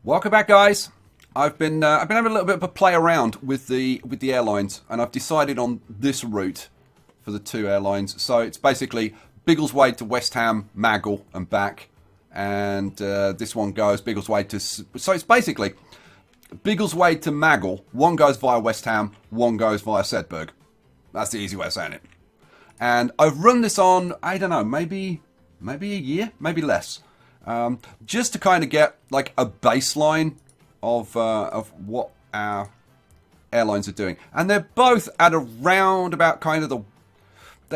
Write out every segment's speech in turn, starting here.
Welcome back, guys. I've been having a little bit of a play around with the airlines, and I've decided on this route for the two airlines. So it's basically Biggleswade to West Ham, Maggle, and back, and this one goes Biggleswade to. So it's basically Biggleswade to Maggle. One goes via West Ham, one goes via Sedberg. That's the easy way of saying it. And I've run this on, I don't know, maybe a year, maybe less. Just to kind of get like a baseline of what our airlines are doing, and they're both at around about kind of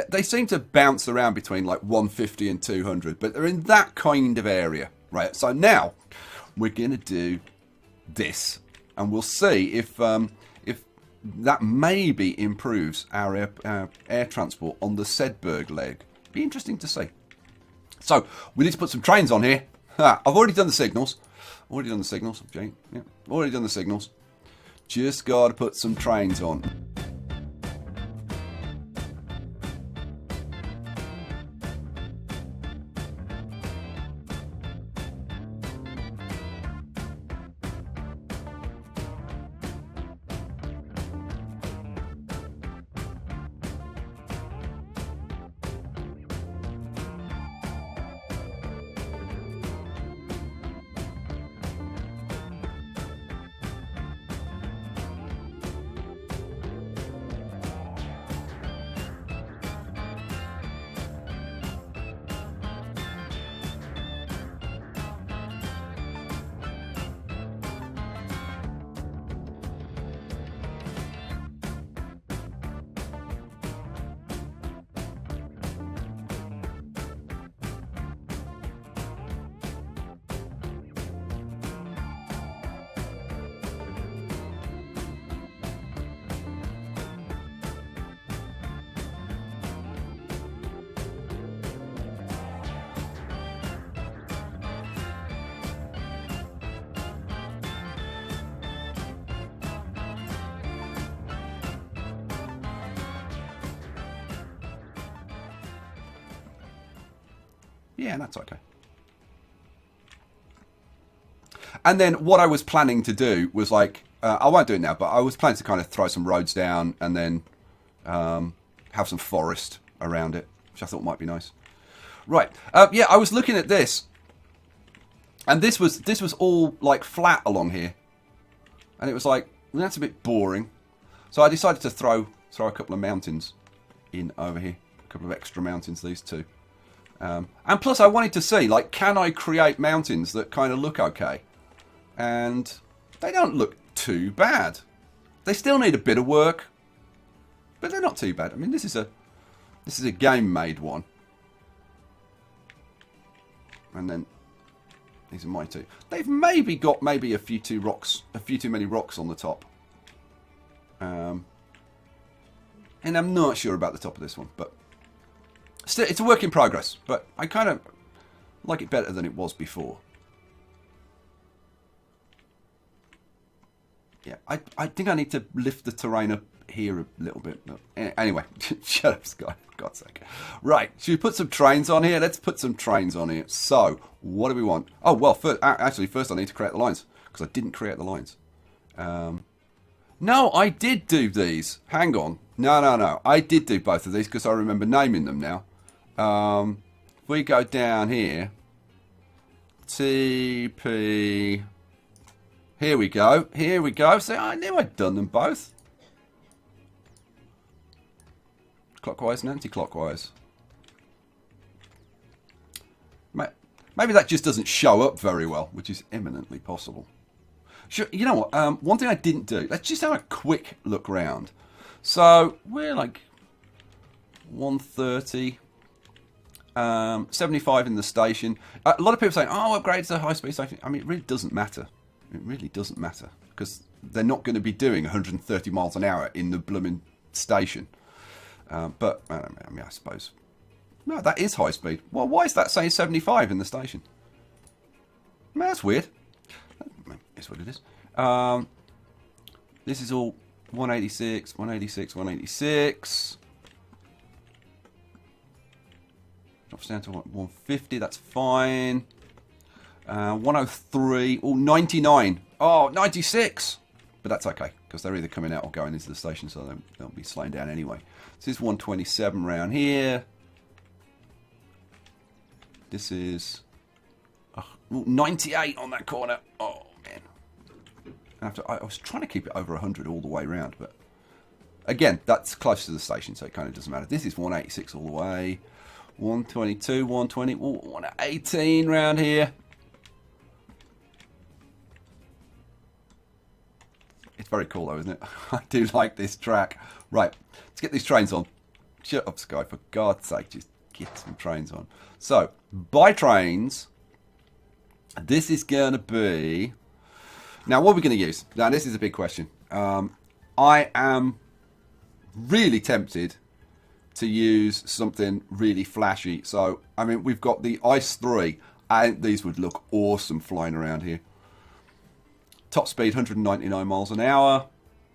they seem to bounce around between like 150 and 200, but they're in that kind of area, right? So now we're gonna do this, and we'll see if that maybe improves our air transport on the Sedberg leg. Be interesting to see. So we need to put some trains on here. I've already done the signals. Already done the signals. Just got to put some trains on. Yeah, that's okay. And then what I was planning to do was like, I won't do it now, but I was planning to kind of throw some roads down and then have some forest around it, which I thought might be nice. Right, yeah, I was looking at this, and this was all like flat along here, and it was like, well, that's a bit boring. So I decided to throw a couple of mountains in over here, a couple of extra mountains, these two. And plus I wanted to see, like, can I create mountains that kind of look okay? And they don't look too bad. They still need a bit of work, but they're not too bad. I mean, this is a game-made one. And then these are my two. They've maybe got a few too many rocks on the top. And I'm not sure about the top of this one, but still, it's a work in progress, but I kind of like it better than it was before. Yeah, I think I need to lift the terrain up here a little bit. Anyway, shut up, Skye, for God's sake. Right, should we put some trains on here? Let's put some trains on here. So, what do we want? Oh, well, first I need to create the lines, because I didn't create the lines. No, I did do these. Hang on. No. I did do both of these, because I remember naming them now. If we go down here, TP, here we go. See, I knew I'd done them both. Clockwise and anti-clockwise. Maybe that just doesn't show up very well, which is eminently possible. Sure, you know what? One thing I didn't do, let's just have a quick look round. So, we're like 130. 75 in the station. A lot of people saying, oh, upgrade to a high-speed station. I mean, it really doesn't matter. It really doesn't matter, because they're not going to be doing 130 miles an hour in the blooming station. But, I mean, I suppose. No, that is high speed. Well, why is that saying 75 in the station? I mean, that's weird. It's what it is. This is all 186. Drops down to what, 150. That's fine. 103. Oh, 99. Oh, 96. But that's okay, because they're either coming out or going into the station, so they'll be slowing down anyway. This is 127 round here. This is 98 on that corner. Oh, man. I was trying to keep it over 100 all the way around, but again, that's close to the station, so it kind of doesn't matter. This is 186 all the way. 122, 120, 118 round here. It's very cool though, isn't it? I do like this track. Right, let's get these trains on. Shut up, Skye, for God's sake, just get some trains on. So, by trains, this is going to be... Now, what are we going to use? Now, this is a big question. I am really tempted to use something really flashy. So, I mean, we've got the Ice 3. I think these would look awesome flying around here. Top speed 199 miles an hour,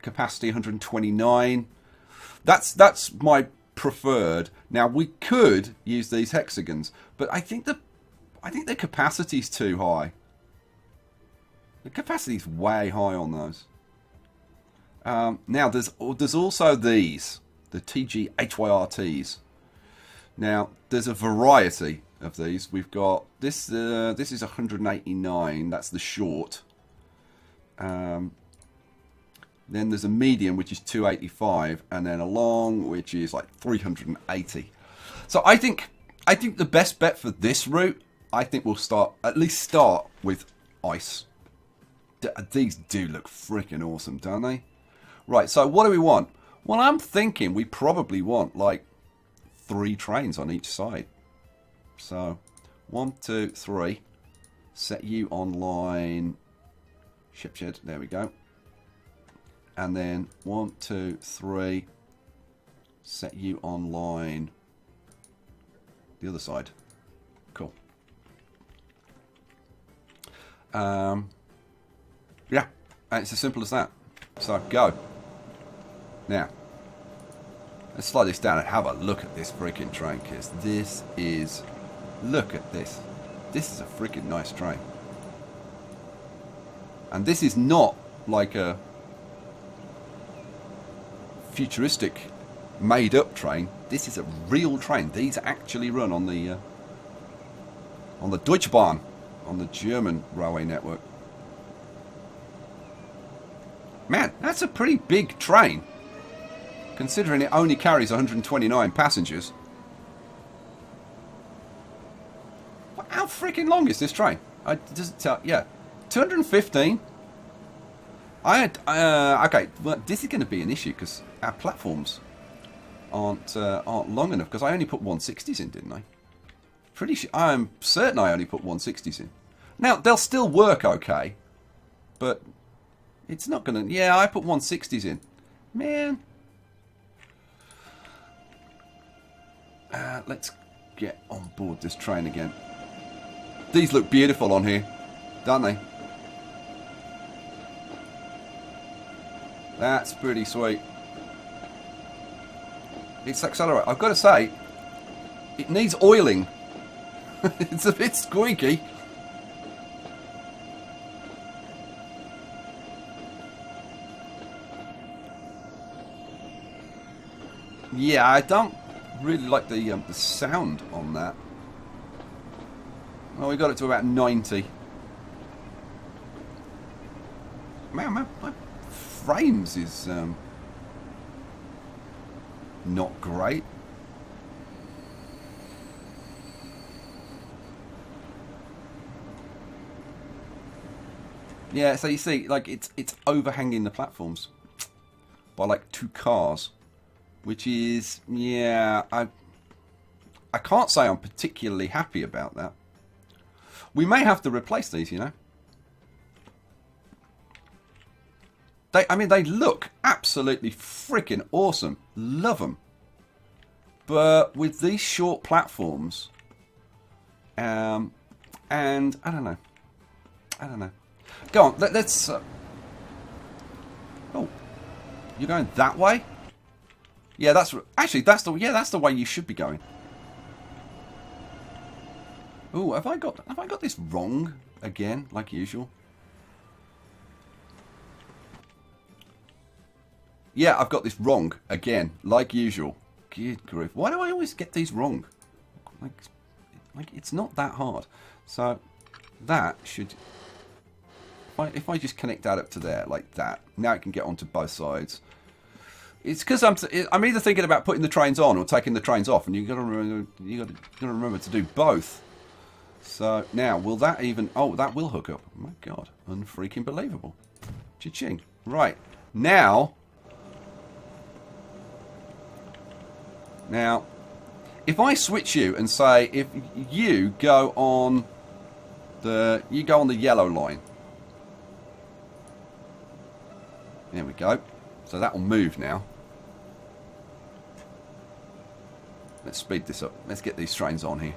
capacity 129. That's my preferred. Now we could use these hexagons, but I think the capacity's too high. The capacity's way high on those. Now there's also these, the TG HYRTs. Now there's a variety of these. We've got this. This is 189. That's the short. Then there's a medium, which is 285, and then a long, which is like 380. So I think the best bet for this route, I think we'll at least start with ice. These do look freaking awesome, don't they? Right, so what do we want? Well, I'm thinking we probably want like 3 trains on each side. So 1, 2, 3. Set you on line ship shed. There we go. And then 1, 2, 3. Set you on line the other side. Cool. Yeah, and it's as simple as that. So go. Now, let's slow this down and have a look at this freaking train, because this is... Look at this. This is a freaking nice train. And this is not like a futuristic made-up train. This is a real train. These actually run on the Deutsche Bahn, on the German railway network. Man, that's a pretty big train, considering it only carries 129 passengers. How freaking long is this train? Does it tell? Yeah, 215. Okay, well, this is going to be an issue because our platforms aren't long enough. Because I only put 160s in, didn't I? I'm certain I only put 160s in. Now they'll still work okay, but it's not going to. Yeah, I put 160s in. Man, let's get on board this train again. These look beautiful on here, don't they? That's pretty sweet. It's accelerated. I've got to say, it needs oiling. It's a bit squeaky. Yeah, I don't really like the sound on that. Well, we got it to about 90. Man, my frames is not great. Yeah, so you see, like it's overhanging the platforms by like 2 cars, which is, yeah, I can't say I'm particularly happy about that. We may have to replace these, you know. I mean, they look absolutely freaking awesome. Love them. But with these short platforms, and I don't know. Go on, let's... oh, you're going that way? Yeah, that's the way you should be going. Ooh, have I got this wrong again, like usual? Yeah, I've got this wrong again, like usual. Good grief. Why do I always get these wrong? Like it's not that hard. So that should... If I just connect that up to there, like that, now it can get onto both sides. It's because I'm either thinking about putting the trains on or taking the trains off, and you've got to remember to do both. So now, will that even... Oh, that will hook up. Oh my God. Unfreaking believable. Cha-ching. Right. Now, if I switch you and say, if you go on the yellow line. There we go. So that will move now. Let's speed this up. Let's get these trains on here.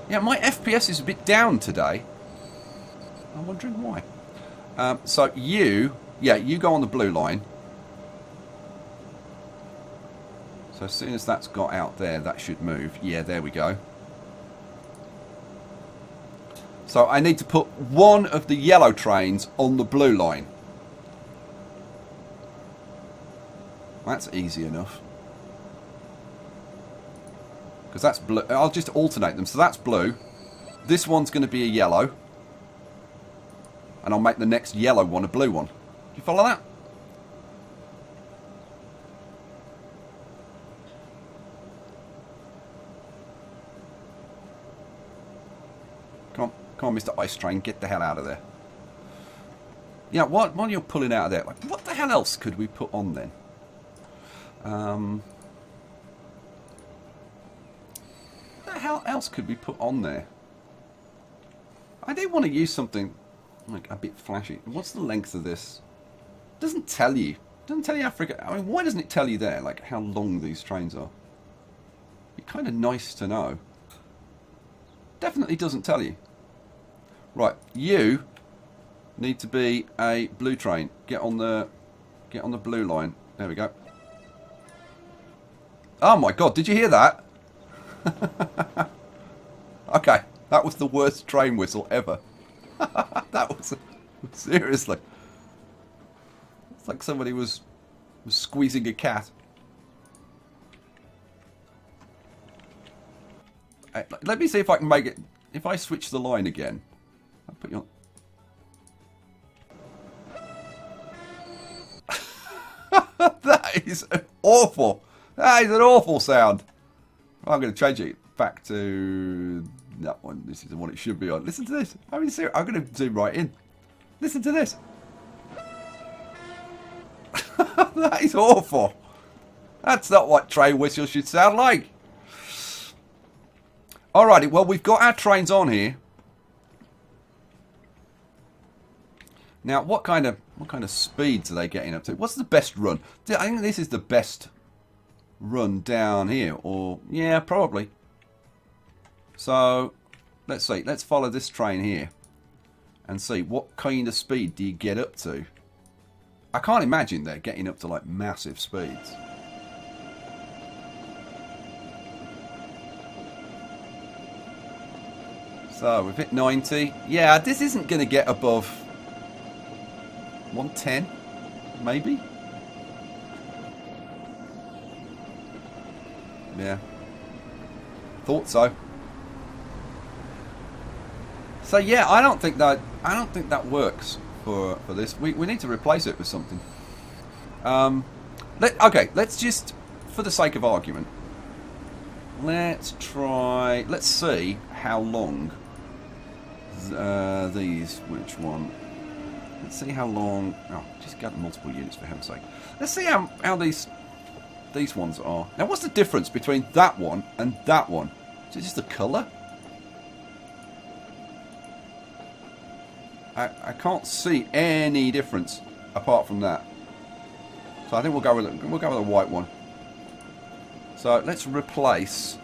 Yeah, my FPS is a bit down today. I'm wondering why. So you go on the blue line. So as soon as that's got out there, that should move. Yeah, there we go. So I need to put one of the yellow trains on the blue line. That's easy enough. Because that's blue. I'll just alternate them. So that's blue. This one's going to be a yellow. And I'll make the next yellow one a blue one. Do you follow that? Come on, Mr. Ice Train, get the hell out of there. Yeah, while you're pulling out of there, like, what the hell else could we put on then? What the hell else could we put on there? I do want to use something like a bit flashy. What's the length of this? It doesn't tell you. It doesn't tell you how freaking... I mean, why doesn't it tell you there, like, how long these trains are? It'd be kind of nice to know. Definitely doesn't tell you. Right, you need to be a blue train. Get on the blue line. There we go. Oh my God, did you hear that? Okay, that was the worst train whistle ever. That was... Seriously. It's like somebody was squeezing a cat. Let me see if I can make it... If I switch the line again... I'll put you on... That is awful. That is an awful sound. I'm going to change it back to that one. This is the one it should be on. Listen to this. I mean, I'm going to zoom right in. Listen to this. That is awful. That's not what train whistles should sound like. Alrighty, well, we've got our trains on here. Now, what kind of speeds are they getting up to? What's the best run? I think this is the best run down here, or yeah, probably. So, let's see. Let's follow this train here and see what kind of speed do you get up to. I can't imagine they're getting up to like massive speeds. So we've hit 90. Yeah, this isn't going to get above 110, maybe. Yeah, thought so. So yeah, I don't think that works for this. We need to replace it with something. Okay, let's just, for the sake of argument, let's see how long these, which one? Let's see how long. Oh, just got multiple units for heaven's sake. Let's see how these ones are. Now, what's the difference between that one and that one? Is it just the colour? I can't see any difference apart from that. So I think we'll go with a white one. So let's replace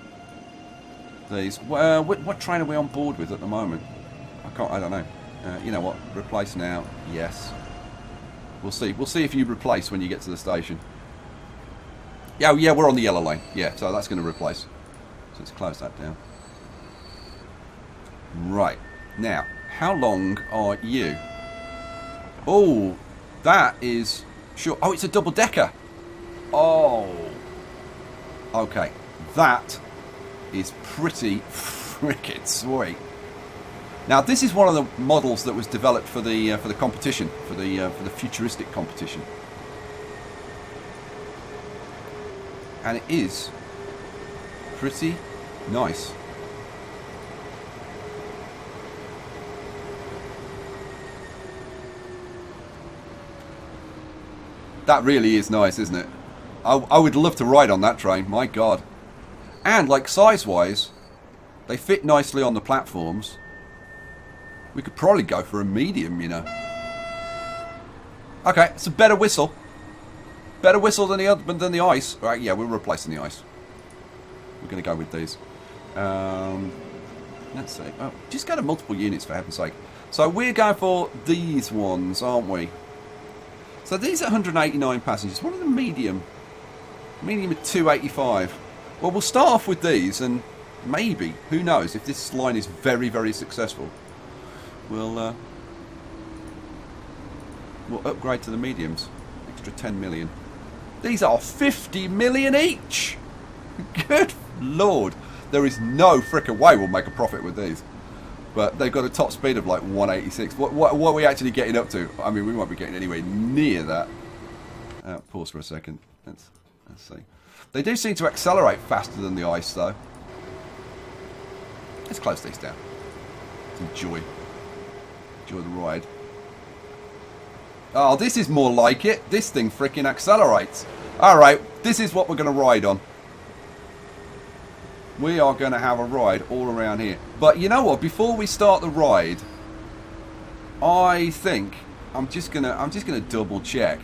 these. Well, what train are we on board with at the moment? I don't know. You know what? Replace now. Yes. We'll see. We'll see if you replace when you get to the station. Yeah, yeah, we're on the yellow lane. Yeah, so that's going to replace. So let's close that down. Right. Now, how long are you? Oh, that is... Sure. Oh, it's a double-decker. Oh. Okay. That is pretty frickin' sweet. Now, this is one of the models that was developed for the competition, for the futuristic competition. And it is pretty nice. That really is nice, isn't it? I would love to ride on that train, my god. And, like, size-wise, they fit nicely on the platforms. We could probably go for a medium, you know. Okay, it's a better whistle. Better whistle than the ice. Right, yeah, we're replacing the ice. We're going to go with these. Let's see. Oh, just go to multiple units, for heaven's sake. So we're going for these ones, aren't we? So these are 189 passengers. What are the medium? Medium at 285. Well, we'll start off with these, and maybe, who knows, if this line is very, very successful, we'll upgrade to the mediums. Extra 10 million. These are 50 million each! Good lord. There is no frickin' way we'll make a profit with these. But they've got a top speed of like 186. What are we actually getting up to? I mean, we won't be getting anywhere near that. Pause for a second. Let's see. They do seem to accelerate faster than the ice, though. Let's close these down. Let's enjoy the ride. Oh, this is more like it. This thing freaking accelerates. Alright, this is what we're going to ride on. We are going to have a ride all around here. But you know what? Before we start the ride, I think I'm just gonna double check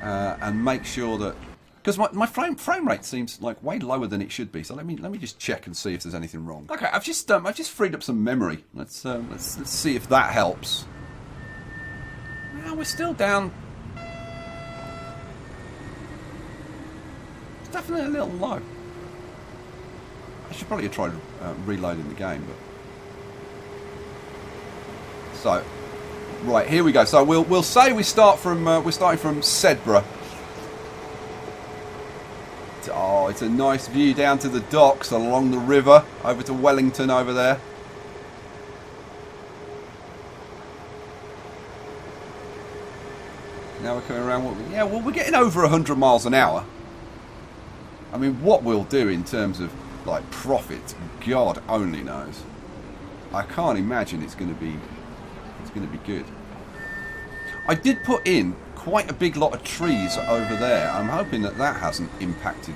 and make sure that, because my frame rate seems like way lower than it should be. So let me just check and see if there's anything wrong. Okay, I've just freed up some memory. Let's see if that helps. Well, we're still down. It's definitely a little low. I should probably have tried reloading the game, but so right, here we go. So we'll say we start from we're starting from Sedbergh. Oh, it's a nice view down to the docks along the river over to Wellington over there. Now we're coming around. Yeah, well, we're getting over 100 miles an hour. I mean, what we'll do in terms of like profit, God only knows. I can't imagine it's going to be good. I did put in quite a big lot of trees over there. I'm hoping that hasn't impacted.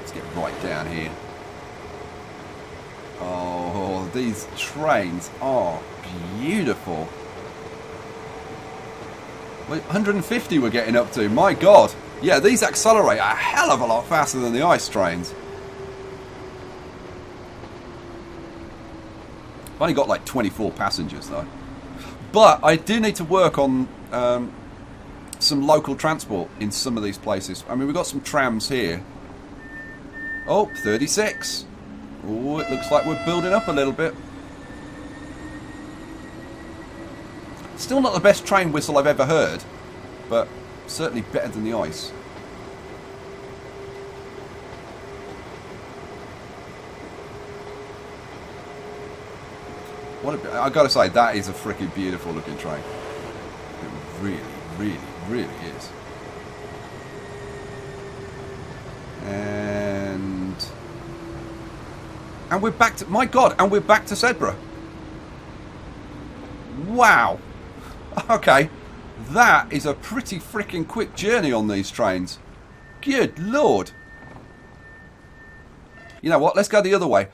Let's get right down here. Oh, these trains are beautiful. 150 we're getting up to, my god. Yeah, these accelerate a hell of a lot faster than the ice trains. I've only got like 24 passengers though. But I do need to work on some local transport in some of these places. I mean, we've got some trams here. Oh, 36. Oh, it looks like we're building up a little bit. Still not the best train whistle I've ever heard, but certainly better than the ice. I've got to say, that is a freaking beautiful looking train. It really, really, really is. And we're back to, my god, and we're back to Sedbergh. Wow. Okay, that is a pretty freaking quick journey on these trains. Good lord. You know what, let's go the other way.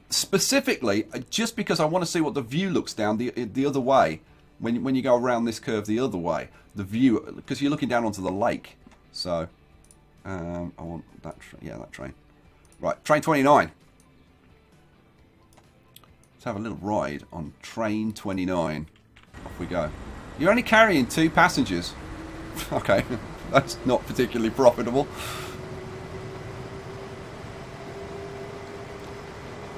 Specifically, just because I want to see what the view looks down the other way. When you go around this curve the other way. The view, because you're looking down onto the lake. So, I want that train. Yeah, that train. Right, train 29. Let's have a little ride on train 29. Off we go. You're only carrying 2 passengers. Okay, that's not particularly profitable.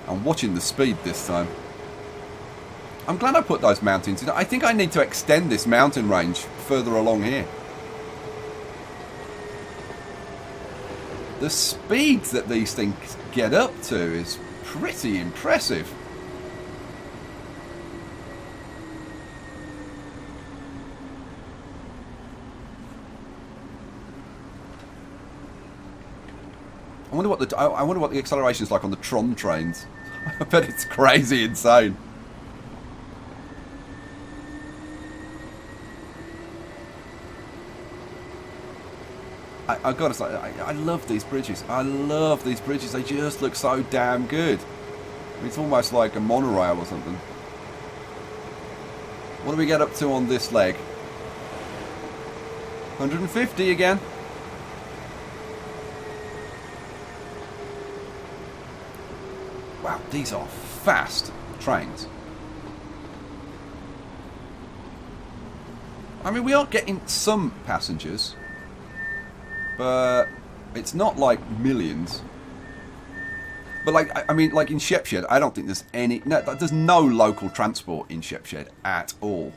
I'm watching the speed this time. I'm glad I put those mountains in. I think I need to extend this mountain range further along here. The speeds that these things get up to is pretty impressive. I wonder what the acceleration is like on the Tron trains. I bet it's crazy insane. I've got to say, I love these bridges. I love these bridges. They just look so damn good. It's almost like a monorail or something. What do we get up to on this leg? 150 again. Wow, these are fast trains. I mean, we are getting some passengers, but it's not like millions. But like, I mean, like in Shepshed, I don't think there's there's no local transport in Shepshed at all.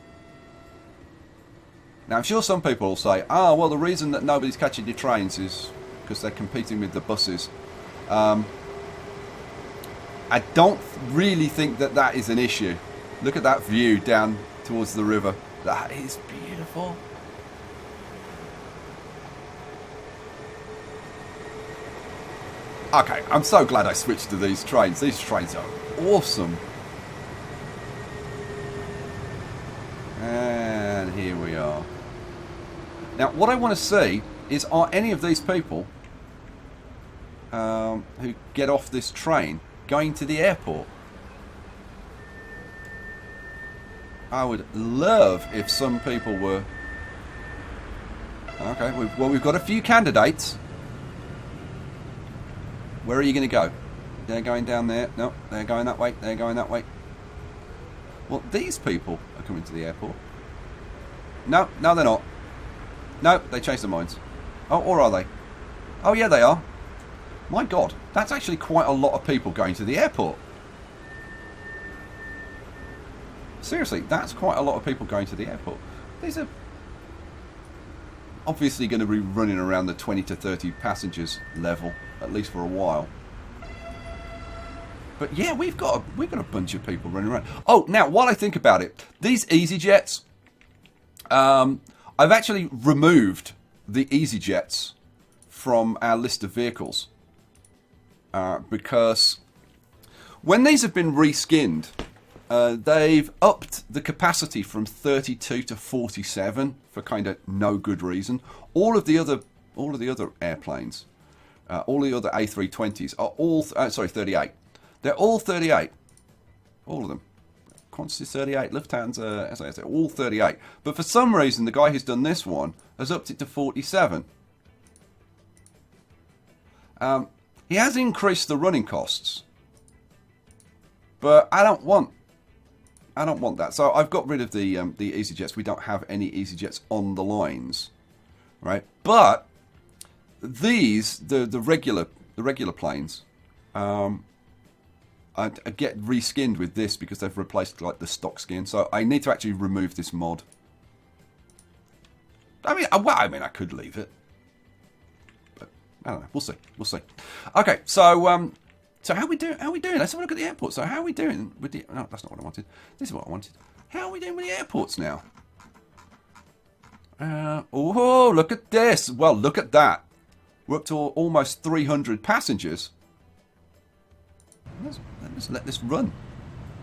Now, I'm sure some people will say, oh, well, the reason that nobody's catching your trains is because they're competing with the buses. I don't really think that that is an issue. Look at that view down towards the river. That is beautiful. Okay, I'm so glad I switched to these trains. These trains are awesome. And here we are. Now, what I want to see is, are any of these people who get off this train going to the airport? I would love if some people were. Okay, we've got a few candidates. Where are you going to go? They're going down there. No, they're going that way. They're going that way. Well, these people are coming to the airport. No, no, they're not. No, they changed their minds. Oh, or are they? Oh, yeah, they are. My God, that's actually quite a lot of people going to the airport. Seriously, that's quite a lot of people going to the airport. These are obviously going to be running around the 20 to 30 passengers level, at least for a while. But yeah, we've got a bunch of people running around. Oh, now while I think about it, these EasyJets, I've actually removed the EasyJets from our list of vehicles because when these have been reskinned, they've upped the capacity from 32 to 47 for kind of no good reason. All of the other airplanes, all the other A320s are all 38. They're all 38. All of them. Qantas 38, Lufthansa, SAS, all 38. But for some reason, the guy who's done this one has upped it to 47. He has increased the running costs, but I don't want that. So I've got rid of the EasyJets. We don't have any EasyJets on the lines, right? But these, the regular planes, I get reskinned with this because they've replaced like the stock skin. So I need to actually remove this mod. I mean, I could leave it, but I don't know. We'll see. We'll see. Okay, so how we doing? How we doing? Let's have a look at the airport. So how are we doing with the? No, that's not what I wanted. This is what I wanted. How are we doing with the airports now? Oh, look at this. Well, look at that. We're up to almost 300 passengers. Let's let this run.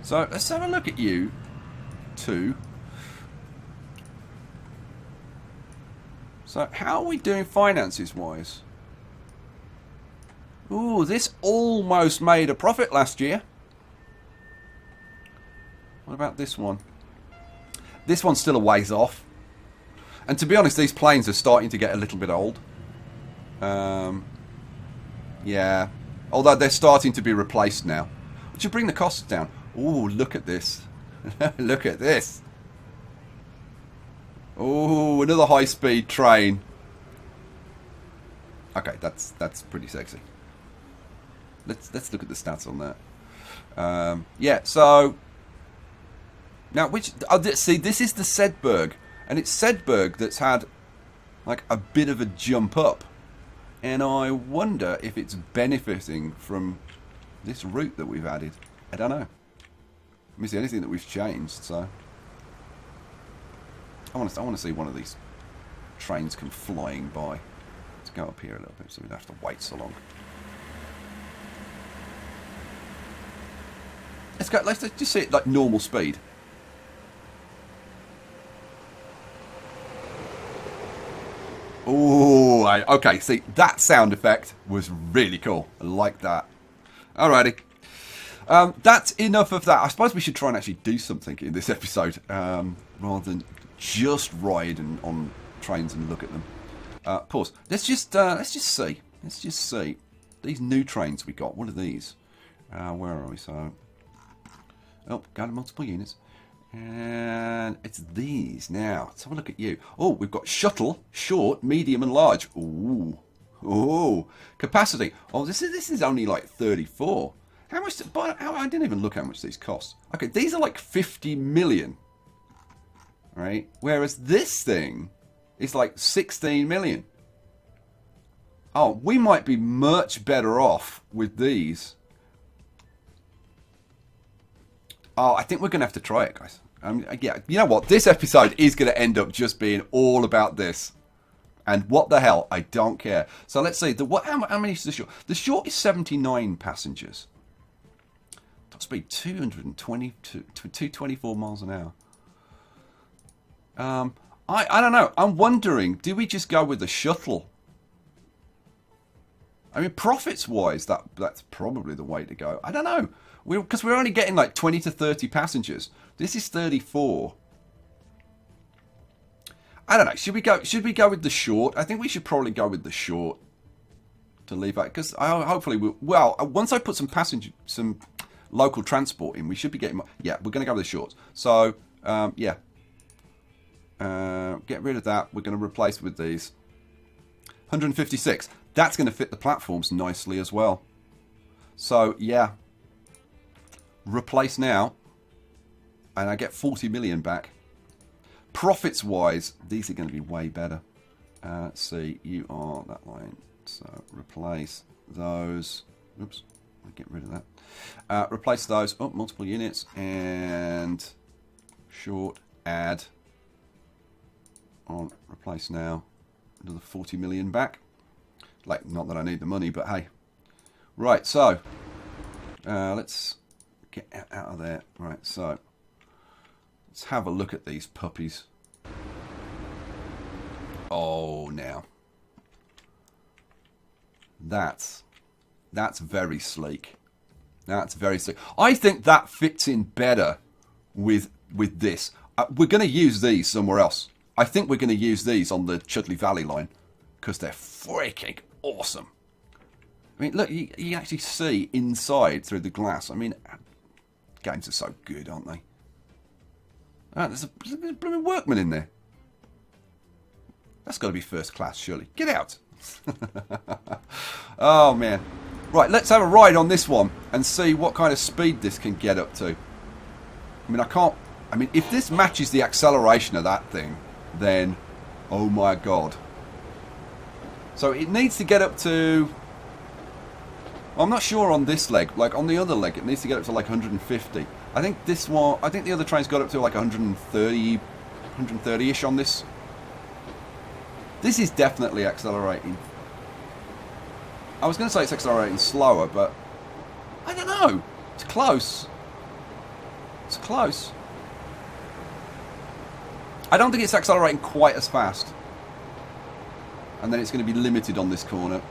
So let's have a look at you two. So how are we doing finances wise? Ooh, this almost made a profit last year. What about this one? This one's still a ways off. And to be honest, these planes are starting to get a little bit old. Yeah. Although they're starting to be replaced now. Which will bring the costs down. Ooh, look at this. Look at this. Ooh, another high-speed train. Okay, that's pretty sexy. Let's look at the stats on that. Yeah, so now see, this is the Sedberg, and it's Sedberg that's had like a bit of a jump up, and I wonder if it's benefiting from this route that we've added. I don't know. Let me see anything that we've changed. So I want to see one of these trains come flying by. Let's go up here a little bit so we don't have to wait so long. Let's go. Let's just see it like normal speed. Oh, okay. See, that sound effect was really cool. I like that. Alrighty. That's enough of that. I suppose we should try and actually do something in this episode rather than just ride on trains and look at them. Pause. Let's just see. Let's just see these new trains we got. What are these? Where are we? So, oh, got multiple units, and it's these now. Let's have a look at you. Oh, we've got shuttle, short, medium, and large. Ooh, oh, capacity. Oh, this is only like 34. How much? I didn't even look how much these cost. Okay, these are like 50 million, right? Whereas this thing is like 16 million. Oh, we might be much better off with these. Oh, I think we're going to have to try it, guys. Yeah, you know what? This episode is going to end up just being all about this. And what the hell? I don't care. So let's see. How many is the short? The short is 79 passengers. Top speed 220 to 224 miles an hour. I don't know. I'm wondering, do we just go with the shuttle? I mean, profits-wise, that's probably the way to go. I don't know. Because we're only getting like 20 to 30 passengers. This is 34. I don't know. Should we go with the short? I think we should probably go with the short to leave out. Because hopefully, once I put some local transport in, we should be getting... Yeah, we're going to go with the short. So, yeah. Get rid of that. We're going to replace with these. 156. That's going to fit the platforms nicely as well. So, yeah. Replace now. And I get 40 million back. Profits-wise, these are going to be way better. Let's see. You are that line. So, replace those. Oops. I'll get rid of that. Replace those. Oh, multiple units. And short. Add. On replace now. Another 40 million back. Like, not that I need the money, but hey. Right, so let's get out of there. Right, so let's have a look at these puppies. Oh, now that's very sleek. That's very sleek. I think that fits in better with this. We're going to use these somewhere else. I think we're going to use these on the Chudley Valley line because they're freaking awesome. I mean, look, you can actually see inside through the glass. I mean, games are so good, aren't they? Oh, there's a blooming workman in there. That's got to be first class, surely. Get out. Oh, man. Right, let's have a ride on this one and see what kind of speed this can get up to. I mean, if this matches the acceleration of that thing, then, oh my god. So it needs to get up to... I'm not sure on this leg. Like, on the other leg, it needs to get up to like 150. I think this one... I think the other train's got up to like 130... 130-ish on this. This is definitely accelerating. I was going to say it's accelerating slower, but... I don't know. It's close. It's close. I don't think it's accelerating quite as fast. And then it's going to be limited on this corner.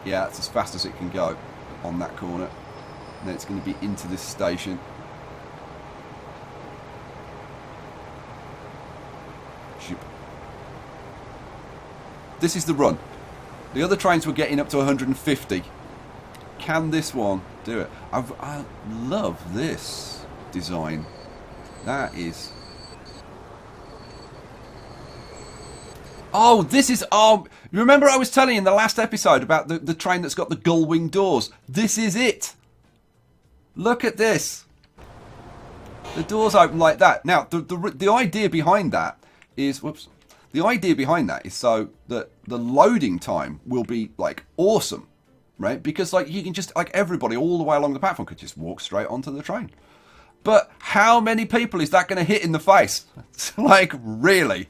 Yeah, it's as fast as it can go on that corner. And then it's going to be into this station. This is the run. The other trains were getting up to 150. Can this one do it? I love this design. That is... Oh, this is... Oh, remember I was telling you in the last episode about the train that's got the gull-wing doors? This is it. Look at this. The doors open like that. Now, the idea behind that is... Whoops. The idea behind that is so that the loading time will be, like, awesome. Right? Because, like, you can just... Like, everybody all the way along the platform could just walk straight onto the train. But how many people is that going to hit in the face? Like, really?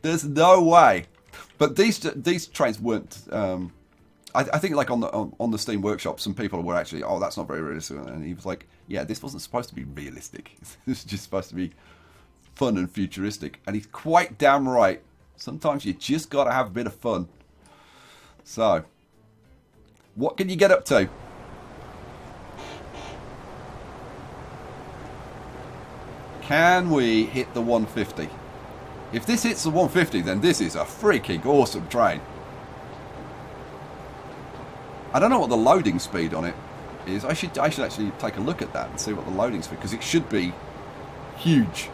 There's no way. But these trains weren't... I think, like, on the Steam Workshop, some people were actually, oh, that's not very realistic. And he was like, yeah, this wasn't supposed to be realistic. This is just supposed to be fun and futuristic. And he's quite damn right. Sometimes you just got to have a bit of fun. So, what can you get up to? Can we hit the 150? If this hits the 150, then this is a freaking awesome train. I don't know what the loading speed on it is. I should actually take a look at that and see what the loading speed, because it should be huge.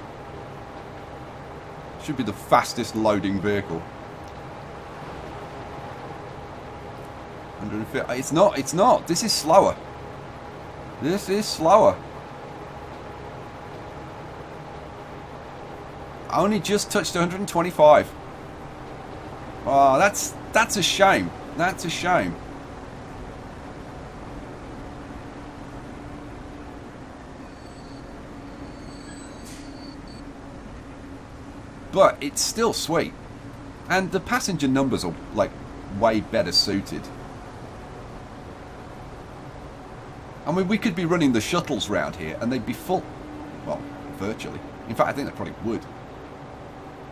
Should be the fastest loading vehicle. 150. It's not. It's not. This is slower. This is slower. Only just touched 125. Oh, that's a shame. That's a shame. But it's still sweet. And the passenger numbers are, like, way better suited. I mean, we could be running the shuttles round here and they'd be full. Well, virtually. In fact, I think they probably would.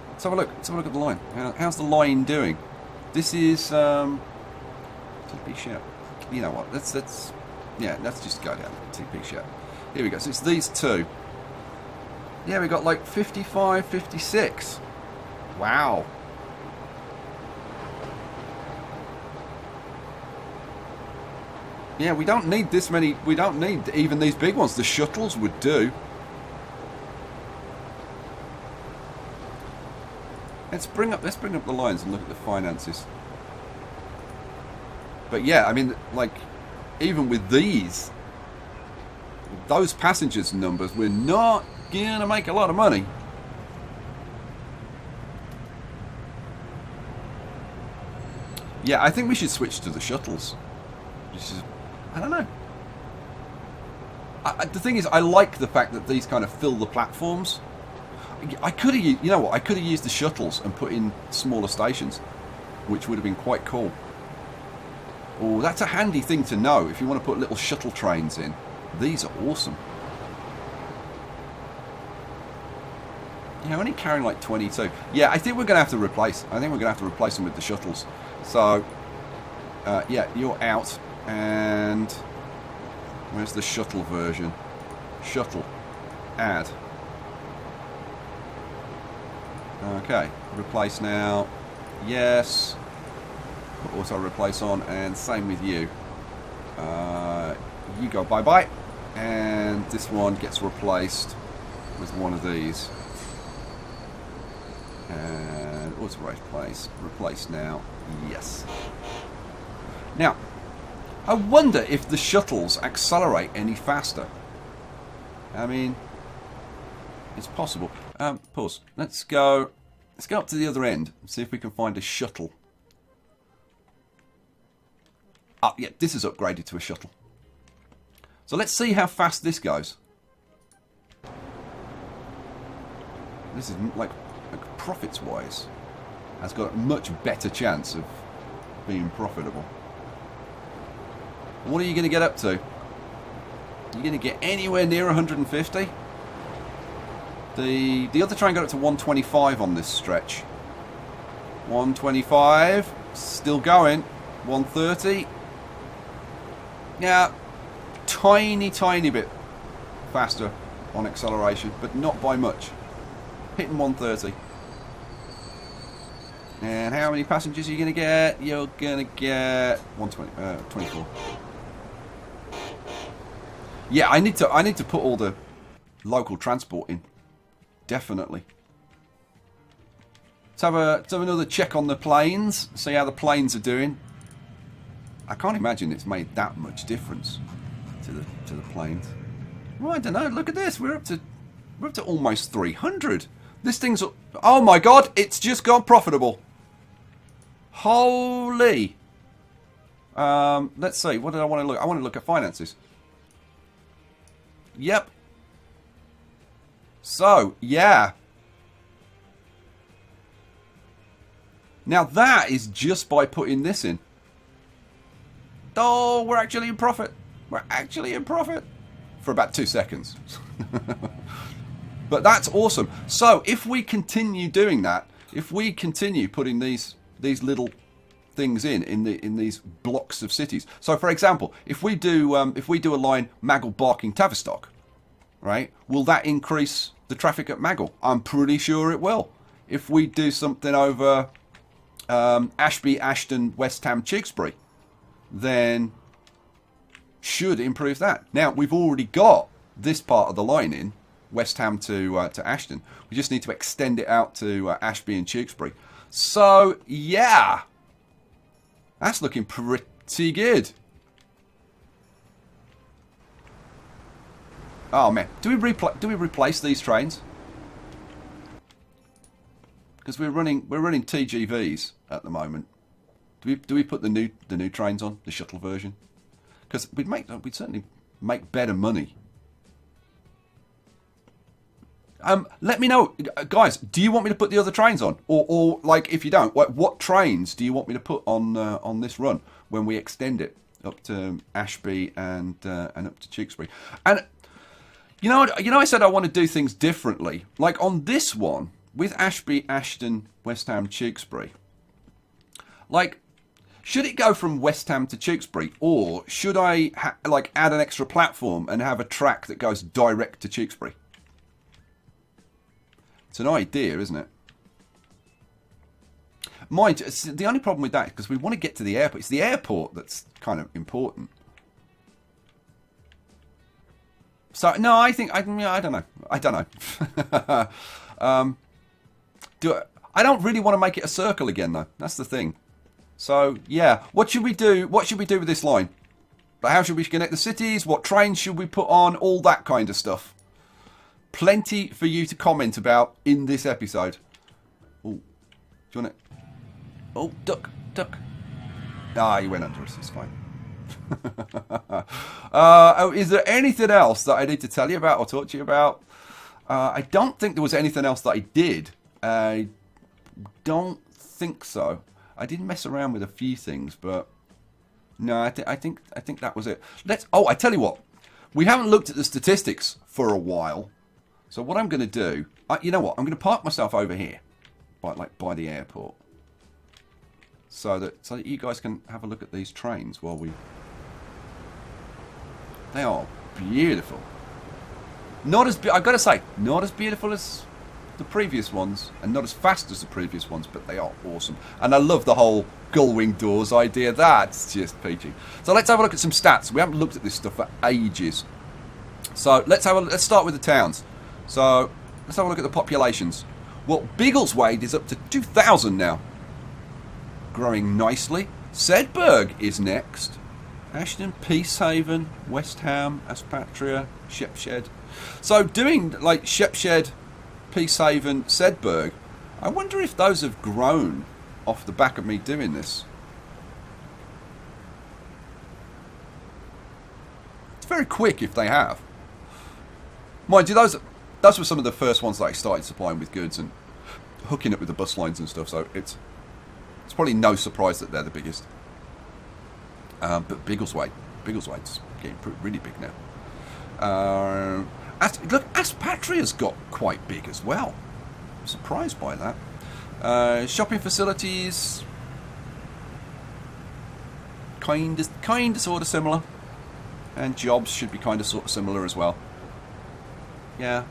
Let's have a look. Let's have a look at the line. How's the line doing? This is TP Shout. You know what? Let's just go down TP Shout. Here we go. So it's these two. Yeah, we got like 55, 56. Wow. Yeah, we don't need this many. We don't need even these big ones. The shuttles would do. Let's bring up the lines and look at the finances. But yeah, I mean, like, even with those passengers numbers, we're not gonna make a lot of money. Yeah, I think we should switch to the shuttles. I don't know. The thing is, I like the fact that these kind of fill the platforms. I could have, you know what? I could have used the shuttles and put in smaller stations, which would have been quite cool. Oh, that's a handy thing to know if you want to put little shuttle trains in. These are awesome. Yeah, only carrying like 22. Yeah, I think we're going to have to replace. I think we're going to have to replace them with the shuttles. So, yeah, you're out. And where's the shuttle version? Shuttle. Add. Okay, replace now. Yes. Put auto replace on, and same with you. You go bye-bye. And this one gets replaced with one of these. And auto replace. Replace now. Yes. Now, I wonder if the shuttles accelerate any faster. I mean, it's possible. Pause. Let's go up to the other end and see if we can find a shuttle. Oh, yeah, this is upgraded to a shuttle. So let's see how fast this goes. This is like profits-wise, has got a much better chance of being profitable. What are you going to get up to? You're going to get anywhere near 150? The other train got up to 125 on this stretch. 125, still going. 130. Yeah, tiny bit faster on acceleration, but not by much. Hitting 130. And how many passengers are you going to get? You're going to get 24. Yeah, I need to put all the local transport in. Definitely. Let's have another check on the planes. See how the planes are doing. I can't imagine it's made that much difference to the planes. Well, I don't know. Look at this. We're up to almost 300. This thing's, oh my god, it's just gone profitable. Holy. Let's see. What did I want to look? I want to look at finances. Yep. So, yeah. Now that is just by putting this in. Oh, we're actually in profit. We're actually in profit. For about 2 seconds. But that's awesome. So, if we continue doing that, if we continue putting these little things in these blocks of cities. So, for example, if we do a line Maggle Barking Tavistock, right? Will that increase the traffic at Maggle? I'm pretty sure it will. If we do something over Ashby, Ashton, West Ham, Tewkesbury, then should improve that. Now, we've already got this part of the line in, West Ham to Ashton. We just need to extend it out to Ashby and Tewkesbury. So, yeah. That's looking pretty good. Oh, man. Do we replace these trains? Because we're running TGVs at the moment. Do we put the new trains on, the shuttle version? Because we'd certainly make better money. Let me know, guys. Do you want me to put the other trains on, or like if you don't, what trains do you want me to put on this run when we extend it up to Ashby and up to Tewkesbury? And you know, I said I want to do things differently. Like on this one with Ashby, Ashton, West Ham, Tewkesbury. Like, should it go from West Ham to Tewkesbury, or should I add an extra platform and have a track that goes direct to Tewkesbury? It's an idea, isn't it? Mind you, the only problem with that is because we want to get to the airport. It's the airport that's kind of important. So no, I don't know. I don't know. I don't really want to make it a circle again, though. That's the thing. So yeah, what should we do? What should we do with this line? How should we connect the cities? What trains should we put on? All that kind of stuff. Plenty for you to comment about in this episode. Oh, do you want it? Oh, duck. Ah, you went under us. It's fine. Is there anything else that I need to tell you about or talk to you about? I don't think there was anything else that I did. I don't think so. I did mess around with a few things, but no, I think that was it. I tell you what, we haven't looked at the statistics for a while. So what I'm going to do, you know what? I'm going to park myself over here, by the airport, so that you guys can have a look at these trains while we. They are beautiful. I've got to say, not as beautiful as the previous ones, and not as fast as the previous ones, but they are awesome. And I love the whole gull-wing doors idea. That's just peachy. So let's have a look at some stats. We haven't looked at this stuff for ages. So let's start with the towns. So let's have a look at the populations. Well, Biggleswade is up to 2,000 now, growing nicely. Sedberg is next. Ashton, Peacehaven, West Ham, Aspatria, Shepshed. So doing like Shepshed, Peacehaven, Sedberg, I wonder if those have grown off the back of me doing this. It's very quick if they have. Mind you, those were some of the first ones that I started supplying with goods and hooking up with the bus lines and stuff, so it's probably no surprise that they're the biggest. But Biggleswade's getting really big now. Look, Aspatria's got quite big as well. I'm surprised by that. Shopping facilities, kind of sort of similar, and jobs should be kind of sort of similar as well. Yeah,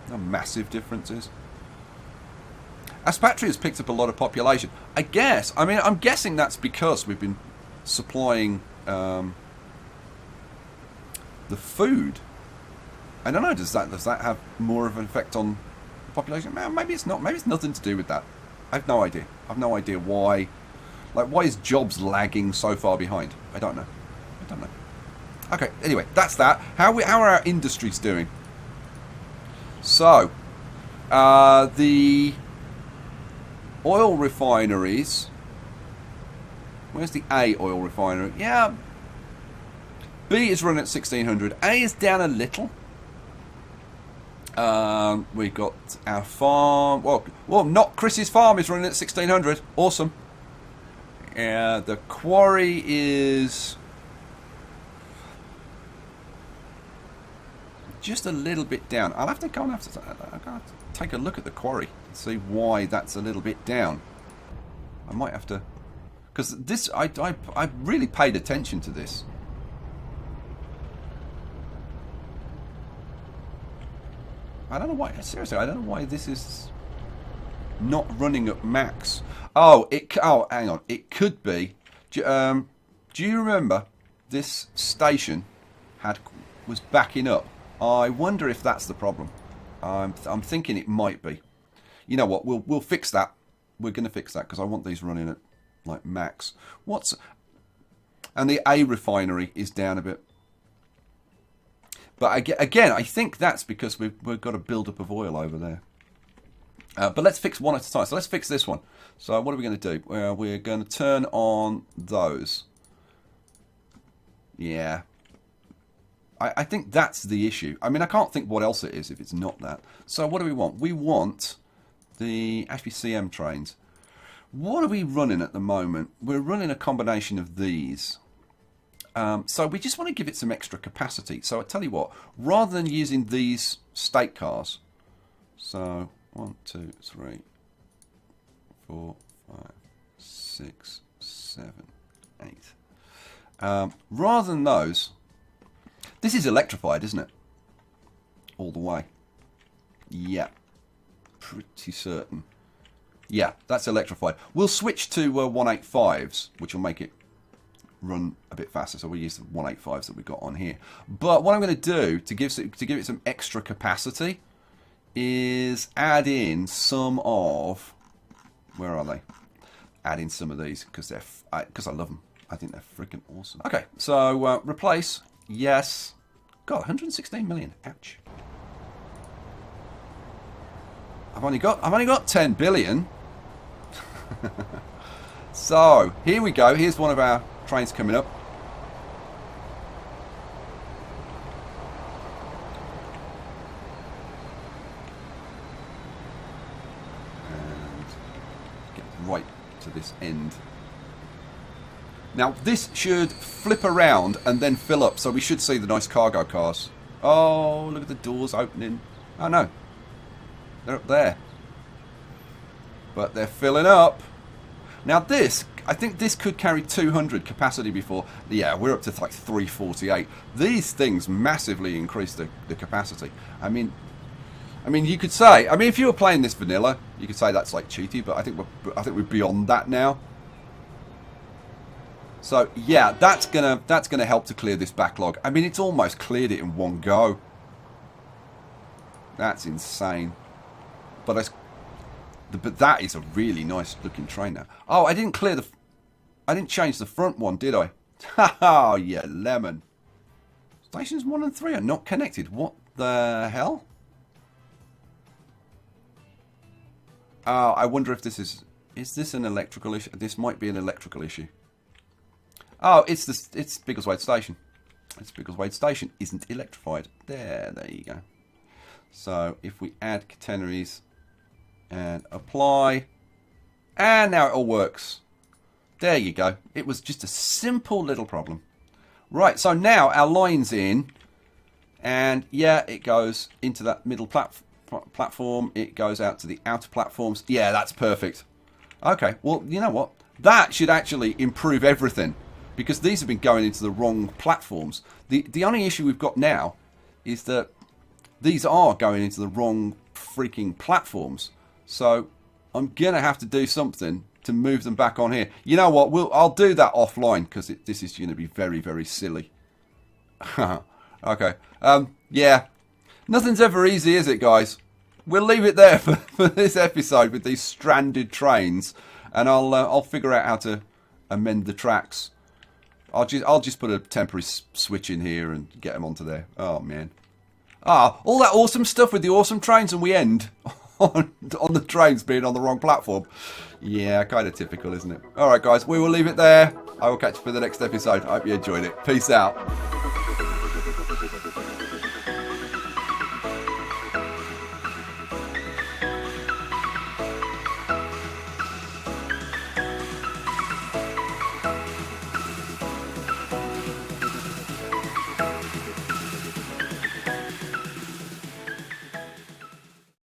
no massive differences. Aspatria has picked up a lot of population. I guess. I mean, I'm guessing that's because we've been supplying the food. I don't know. Does that have more of an effect on the population? Maybe it's not. Maybe it's nothing to do with that. I have no idea. I have no idea why. Like, why is jobs lagging so far behind? I don't know. I don't know. Okay. Anyway, that's that. How are our industries doing? So, the oil refineries. Where's the A oil refinery? Yeah. B is running at 1600. A is down a little. We've got our farm. Well, not Chris's farm is running at 1600. Awesome. The quarry is just a little bit down. I'll have to go and have to take a look at the quarry and see why that's a little bit down. I might have to, because this I really paid attention to this. I don't know why. Seriously, I don't know why this is not running at max. Oh, hang on. It could be. Do you remember this station was backing up? I wonder if that's the problem. I'm thinking it might be. You know what? We'll fix that. We're going to fix that because I want these running at like max. And the A refinery is down a bit. But again, I think that's because we've got a build-up of oil over there. But let's fix one at a time. So let's fix this one. So what are we going to do? Well, we're going to turn on those. Yeah. I think that's the issue. I mean, I can't think what else it is if it's not that. So what do we want? We want the HPCM trains. What are we running at the moment? We're running a combination of these. So we just want to give it some extra capacity. So I tell you what, rather than using these state cars, so 1, 2, 3, 4, 5, 6, 7, 8. Rather than those, this is electrified, isn't it? All the way. Yeah, pretty certain. Yeah, that's electrified. We'll switch to 185s, which will make it run a bit faster. So we'll use the 185s that we've got on here. But what I'm going to do to give it some extra capacity is add in some of, where are they? Add in some of these because I love them. I think they're freaking awesome. Okay, so replace. Yes. God, 116 million. Ouch. I've only got 10 billion. So here we go. Here's one of our trains coming up. And get right to this end. Now this should flip around and then fill up, so we should see the nice cargo cars. Oh, look at the doors opening. Oh no, they're up there. But they're filling up. Now this, I think this could carry 200 capacity before. Yeah, we're up to like 348. These things massively increase the capacity. I mean, you could say, if you were playing this vanilla, you could say that's like cheaty, but I think we're beyond that now. So yeah, that's gonna help to clear this backlog. I mean, it's almost cleared it in one go. That's insane. But that is a really nice looking train now. Oh, I didn't change the front one, did I? Oh yeah, lemon. Stations 1 and 3 are not connected. What the hell? Oh, I wonder if this is this an electrical issue? This might be an electrical issue. Oh, it's Biggleswade Station. It's Biggleswade Station isn't electrified. There you go. So if we add catenaries and apply, and now it all works. There you go. It was just a simple little problem. Right, so now our line's in, and yeah, it goes into that middle platform. It goes out to the outer platforms. Yeah, that's perfect. Okay, well, you know what? That should actually improve everything, because these have been going into the wrong platforms. The only issue we've got now is that these are going into the wrong freaking platforms. So I'm going to have to do something to move them back on here. You know what? I'll do that offline because this is going to be very, very silly. Okay. Yeah. Nothing's ever easy, is it, guys? We'll leave it there for this episode with these stranded trains, and I'll figure out how to amend the tracks. I'll just put a temporary switch in here and get them onto there. Oh man. All that awesome stuff with the awesome trains, and we end on the trains being on the wrong platform. Yeah, kind of typical, isn't it? All right, guys, we will leave it there. I will catch you for the next episode. I hope you enjoyed it. Peace out.